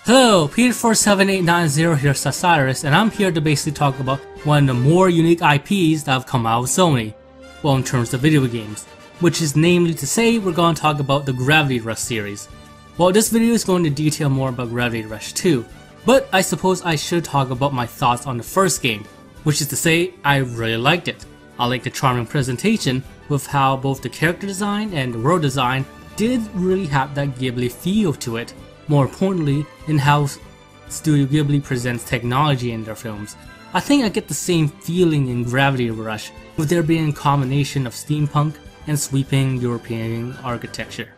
Hello, Peter47890 here, Sirus, and I'm here to basically talk about one of the more unique IPs that have come out with Sony, well, in terms of video games, which is namely to say we're going to talk about the Gravity Rush series. Well, this video is going to detail more about Gravity Rush 2, but I suppose I should talk about my thoughts on the first game, which is to say I really liked it. I liked the charming presentation with how both the character design and the world design did really have that ghibli feel to it. More importantly, in how Studio Ghibli presents technology in their films. I think I get the same feeling in Gravity Rush, with there being a combination of steampunk and sweeping European architecture.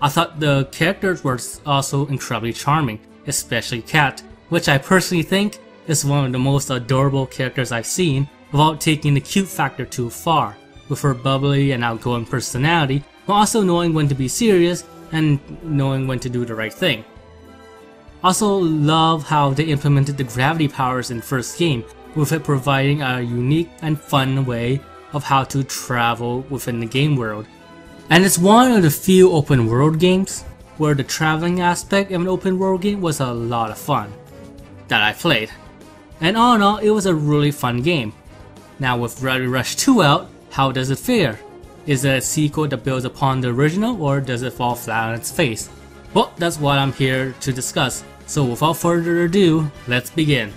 I thought the characters were also incredibly charming, especially Kat, which I personally think is one of the most adorable characters I've seen without taking the cute factor too far, with her bubbly and outgoing personality, while also knowing when to be serious and knowing when to do the right thing. Also love how they implemented the gravity powers in the first game, with it providing a unique and fun way of how to travel within the game world. And it's one of the few open world games where the traveling aspect of an open world game was a lot of fun that I played. And all in all, it was a really fun game. Now with Gravity Rush 2 out, how does it fare? Is it a sequel that builds upon the original, or does it fall flat on its face? Well, that's what I'm here to discuss, so without further ado, let's begin.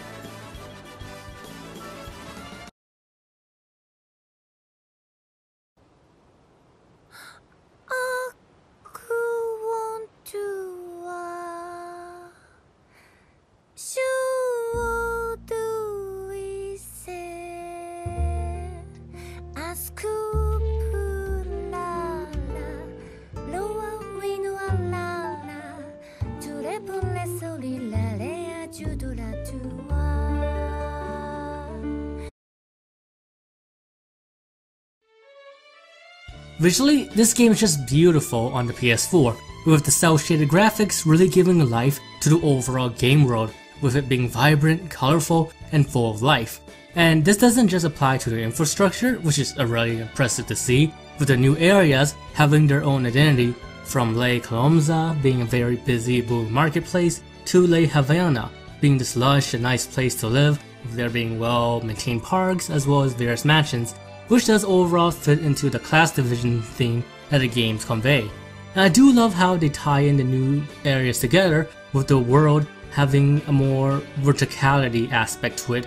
Visually, this game is just beautiful on the PS4, with the cel-shaded graphics really giving life to the overall game world, with it being vibrant, colorful, and full of life. And this doesn't just apply to the infrastructure, which is really impressive to see, with the new areas having their own identity, from Le Colomza being a very busy booming marketplace, to Le Havana being this lush and nice place to live, with there being well-maintained parks as well as various mansions, which does overall fit into the class division theme that the games convey. And I do love how they tie in the new areas together, with the world having a more verticality aspect to it,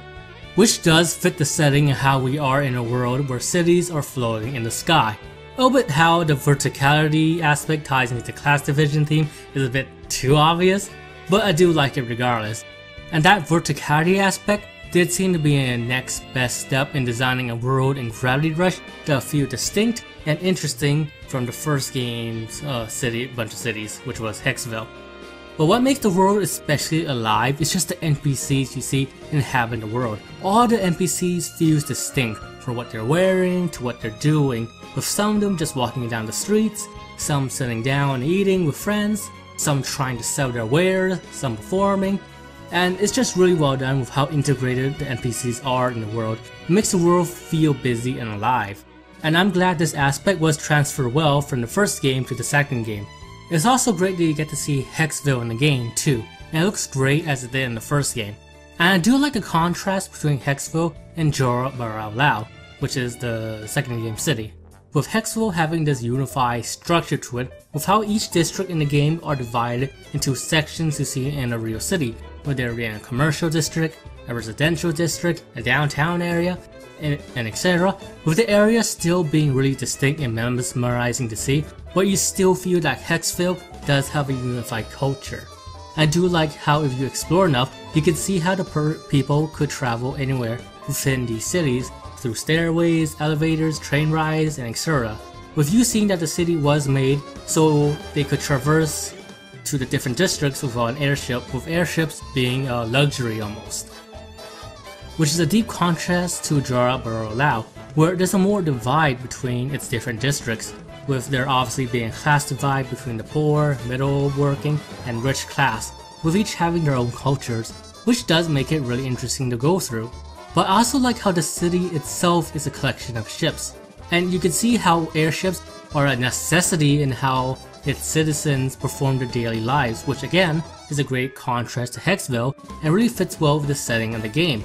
which does fit the setting and how we are in a world where cities are floating in the sky. But how the verticality aspect ties into the class division theme is a bit too obvious, but I do like it regardless. And that verticality aspect did seem to be a next best step in designing a world in Gravity Rush that feel distinct and interesting from the first game's bunch of cities, which was Hexville. But what makes the world especially alive is just the NPCs you see inhabit the world. All the NPCs feels distinct, from what they're wearing to what they're doing, with some of them just walking down the streets, some sitting down and eating with friends, some trying to sell their wares, some performing. And it's just really well done with how integrated the NPCs are in the world. It makes the world feel busy and alive. And I'm glad this aspect was transferred well from the first game to the second game. It's also great that you get to see Hexville in the game too, and it looks great as it did in the first game. And I do like the contrast between Hexville and Jora Barao, which is the second game city, with Hexville having this unified structure to it, with how each district in the game are divided into sections you see in a real city, whether it be in a commercial district, a residential district, a downtown area, and etc., with the area still being really distinct and mesmerizing to see, but you still feel that Hexville does have a unified culture. I do like how if you explore enough, you can see how the people could travel anywhere within these cities through stairways, elevators, train rides, and etc. With you seeing that the city was made so they could traverse to the different districts without an airship, with airships being a luxury almost. Which is a deep contrast to Jora Barao, where there's a more divide between its different districts, with there obviously being a class divide between the poor, middle working, and rich class, with each having their own cultures, which does make it really interesting to go through. But I also like how the city itself is a collection of ships, and you can see how airships are a necessity in how its citizens perform their daily lives, which again is a great contrast to Hexville and really fits well with the setting of the game.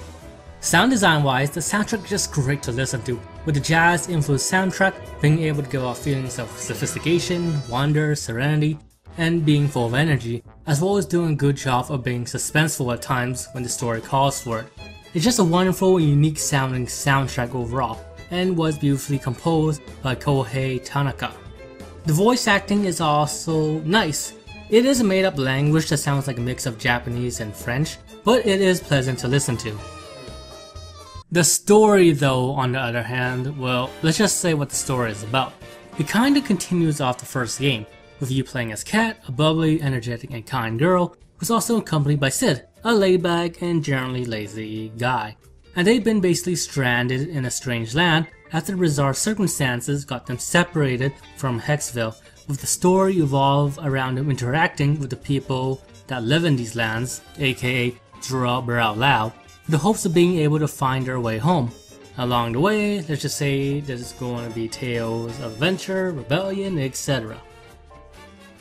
Sound design wise, the soundtrack is just great to listen to, with the jazz influenced soundtrack being able to give off feelings of sophistication, wonder, serenity, and being full of energy, as well as doing a good job of being suspenseful at times when the story calls for it. It's just a wonderful and unique sounding soundtrack overall, and was beautifully composed by Kohei Tanaka. The voice acting is also nice. It is a made up language that sounds like a mix of Japanese and French, but it is pleasant to listen to. The story though, on the other hand, well, let's just say what the story is about. It kinda continues off the first game, with you playing as Kat, a bubbly, energetic, and kind girl, who's also accompanied by Sid, a laid-back and generally lazy guy. And they've been basically stranded in a strange land after the bizarre circumstances got them separated from Hexville, with the story evolve around them interacting with the people that live in these lands, aka Dra Brau Lao, with the hopes of being able to find their way home. Along the way, let's just say there's going to be tales of adventure, rebellion, etc.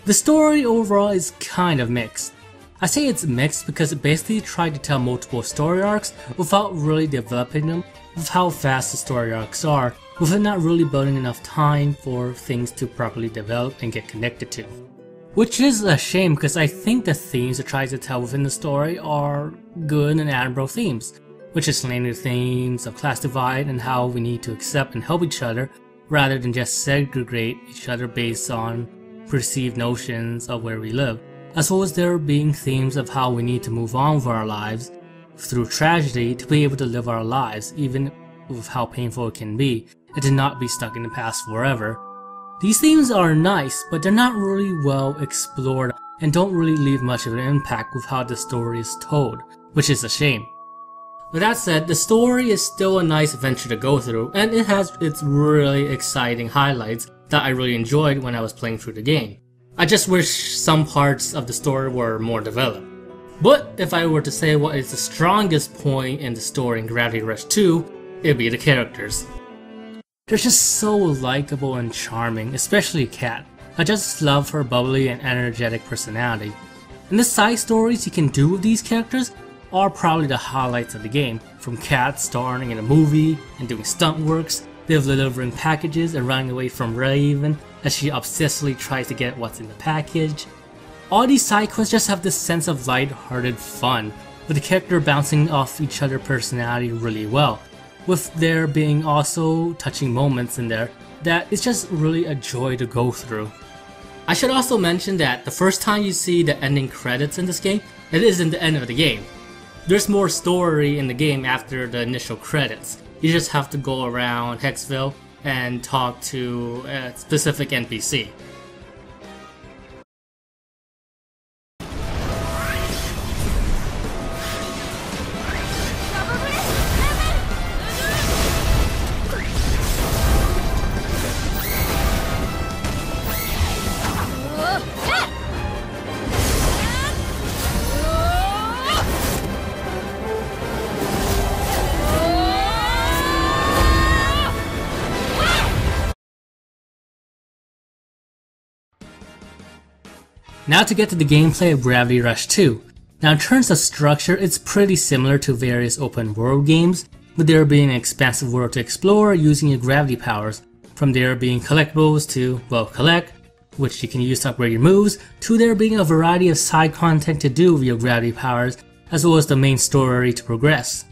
The story overall is kind of mixed. I say it's mixed because it basically tried to tell multiple story arcs without really developing them with how fast the story arcs are, with it not really building enough time for things to properly develop and get connected to. Which is a shame because I think the themes it tries to tell within the story are good and admirable themes, which is mainly the themes of class divide and how we need to accept and help each other rather than just segregate each other based on perceived notions of where we live, as well as there being themes of how we need to move on with our lives through tragedy to be able to live our lives even with how painful it can be, and to not be stuck in the past forever. These themes are nice, but they're not really well explored and don't really leave much of an impact with how the story is told, which is a shame. With that said, the story is still a nice adventure to go through, and it has its really exciting highlights that I really enjoyed when I was playing through the game. I just wish some parts of the story were more developed. But if I were to say what is the strongest point in the story in Gravity Rush 2, it'd be the characters. They're just so likable and charming, especially Kat. I just love her bubbly and energetic personality. And the side stories you can do with these characters are probably the highlights of the game, from Kat starring in a movie and doing stunt works, Liv delivering packages and running away from Raven as she obsessively tries to get what's in the package. All these side quests just have this sense of light-hearted fun, with the character bouncing off each other's personality really well, with there being also touching moments in there that it's just really a joy to go through. I should also mention that the first time you see the ending credits in this game, it isn't the end of the game. There's more story in the game after the initial credits. You just have to go around Hexville and talk to a specific NPC. Now to get to the gameplay of Gravity Rush 2. Now in terms of structure, it's pretty similar to various open world games, with there being an expansive world to explore using your gravity powers, from there being collectibles to, well, collect, which you can use to upgrade your moves, to there being a variety of side content to do with your gravity powers, as well as the main story to progress.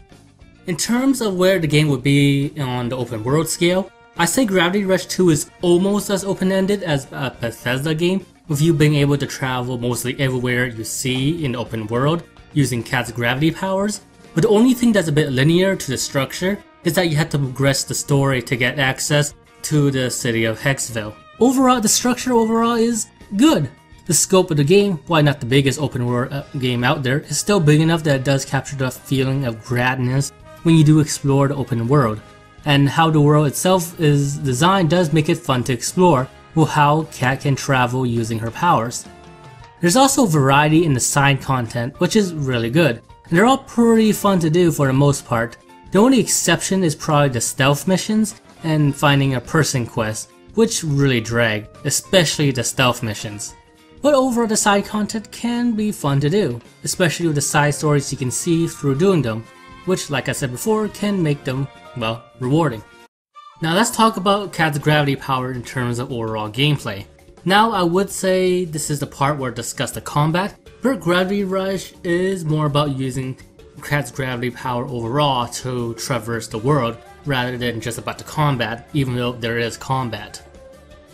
In terms of where the game would be on the open world scale, I say Gravity Rush 2 is almost as open-ended as a Bethesda game, with you being able to travel mostly everywhere you see in the open world using Kat's gravity powers, but the only thing that's a bit linear to the structure is that you have to progress the story to get access to the city of Hexville. Overall, the structure overall is good. The scope of the game, while not the biggest open world game out there, is still big enough that it does capture the feeling of gradness when you do explore the open world, and how the world itself is designed does make it fun to explore, with how Kat can travel using her powers. There's also variety in the side content, which is really good, and they're all pretty fun to do for the most part. The only exception is probably the stealth missions and finding a person quest, which really drag, especially the stealth missions. but overall the side content can be fun to do, especially with the side stories you can see through doing them, which like I said before can make them, well, rewarding. Now let's talk about Cat's gravity power in terms of overall gameplay. Now I would say this is the part where I discuss the combat, but Gravity Rush is more about using Cat's gravity power overall to traverse the world rather than just about the combat, even though there is combat.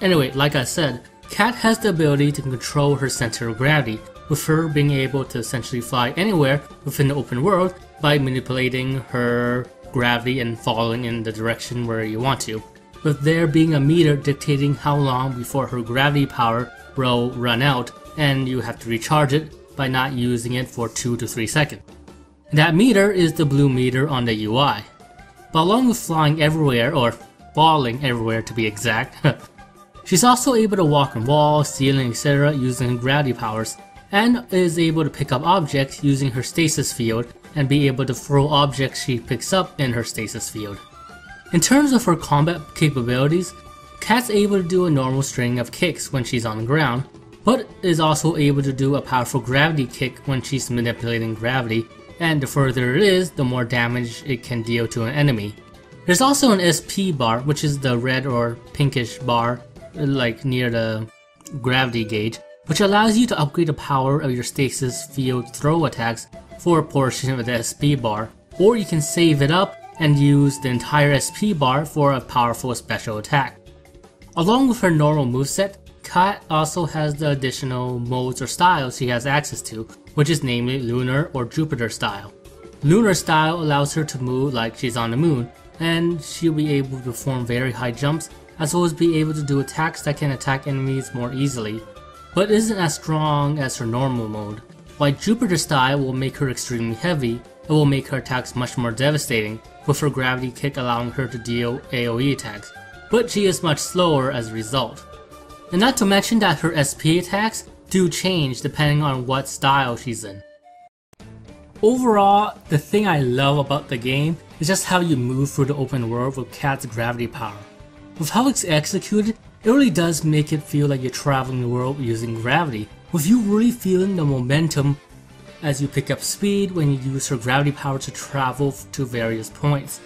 Anyway, like I said, Cat has the ability to control her center of gravity, with her being able to essentially fly anywhere within the open world by manipulating her gravity and falling in the direction where you want to, with there being a meter dictating how long before her gravity power will run out, and you have to recharge it by not using it for 2 to 3 seconds. That meter is the blue meter on the UI. But along with flying everywhere, or falling everywhere to be exact, she's also able to walk on walls, ceilings, etc. using gravity powers, and is able to pick up objects using her stasis field and be able to throw objects she picks up in her stasis field. In terms of her combat capabilities, Cat's able to do a normal string of kicks when she's on the ground, but is also able to do a powerful gravity kick when she's manipulating gravity, and the further it is, the more damage it can deal to an enemy. There's also an SP bar, which is the red or pinkish bar like near the gravity gauge, which allows you to upgrade the power of your stasis field throw attacks for a portion of the SP bar, or you can save it up and use the entire SP bar for a powerful special attack. Along with her normal moveset, Cat also has the additional modes or styles she has access to, which is namely Lunar or Jupiter style. Lunar style allows her to move like she's on the moon, and she'll be able to perform very high jumps, as well as be able to do attacks that can attack enemies more easily, but isn't as strong as her normal mode. While Jupiter style will make her extremely heavy, it will make her attacks much more devastating, with her gravity kick allowing her to deal AoE attacks, but she is much slower as a result. And not to mention that her SP attacks do change depending on what style she's in. Overall, the thing I love about the game is just how you move through the open world with Cat's gravity power. With how it's executed, it really does make it feel like you're traveling the world using gravity, with you really feeling the momentum as you pick up speed when you use her gravity power to travel to various points.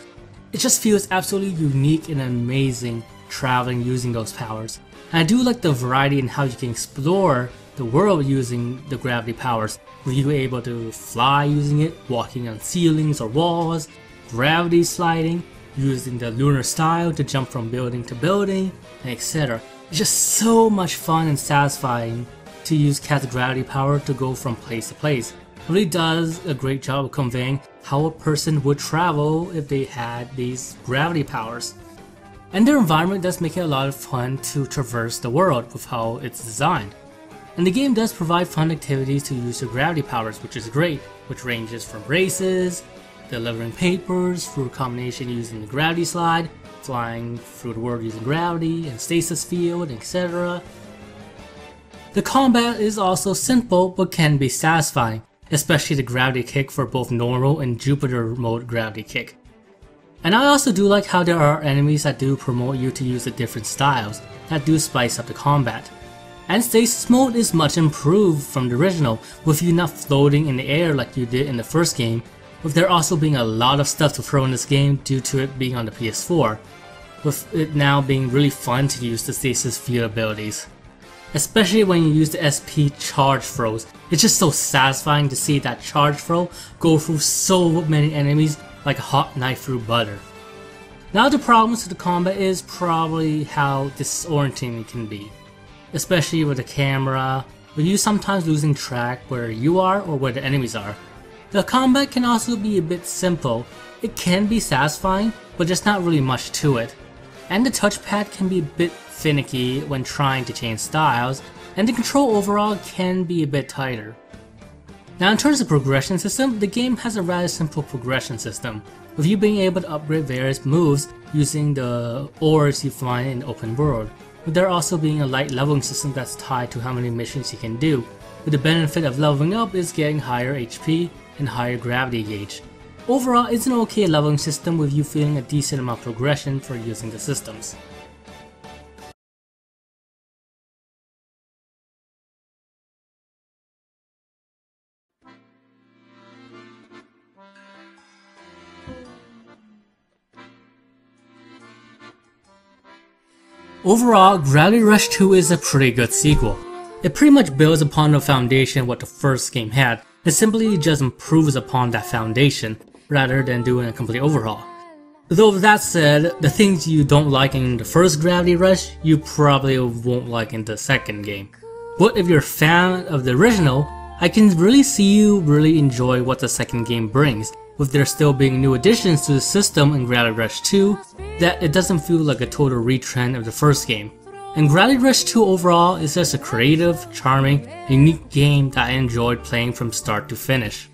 It just feels absolutely unique and amazing traveling using those powers. And I do like the variety in how you can explore the world using the gravity powers, with you able to fly using it, walking on ceilings or walls, gravity sliding, using the lunar style to jump from building to building, and etc. It's just so much fun and satisfying to use Cat's gravity power to go from place to place. It really does a great job of conveying how a person would travel if they had these gravity powers. And their environment does make it a lot of fun to traverse the world with how it's designed. And the game does provide fun activities to use your gravity powers, which is great, which ranges from races, delivering papers through a combination using the gravity slide, flying through the world using gravity and stasis field, etc. The combat is also simple but can be satisfying, especially the gravity kick for both normal and Jupiter mode gravity kick. And I also do like how there are enemies that do promote you to use the different styles that do spice up the combat. And stasis mode is much improved from the original, with you not floating in the air like you did in the first game, with there also being a lot of stuff to throw in this game due to it being on the PS4, with it now being really fun to use the stasis field abilities. Especially when you use the SP charge throws, it's just so satisfying to see that charge throw go through so many enemies like a hot knife through butter. Now the problems with the combat is probably how disorienting it can be, especially with the camera, with you sometimes losing track where you are or where the enemies are. The combat can also be a bit simple. It can be satisfying, but there's not really much to it. And the touchpad can be a bit finicky when trying to change styles, and the control overall can be a bit tighter. Now in terms of progression system, the game has a rather simple progression system, with you being able to upgrade various moves using the ores you find in the open world, with there also being a light leveling system that's tied to how many missions you can do, with the benefit of leveling up is getting higher HP and higher gravity gauge. Overall, it's an okay leveling system with you feeling a decent amount of progression for using the systems. Overall, Gravity Rush 2 is a pretty good sequel. It pretty much builds upon the foundation what the first game had, and simply just improves upon that foundation, rather than doing a complete overhaul. Though with that said, the things you don't like in the first Gravity Rush, you probably won't like in the second game. But if you're a fan of the original, I can really see you really enjoy what the second game brings, with there still being new additions to the system in Gravity Rush 2, that it doesn't feel like a total retrend of the first game. And Gravity Rush 2 overall is just a creative, charming, and unique game that I enjoyed playing from start to finish.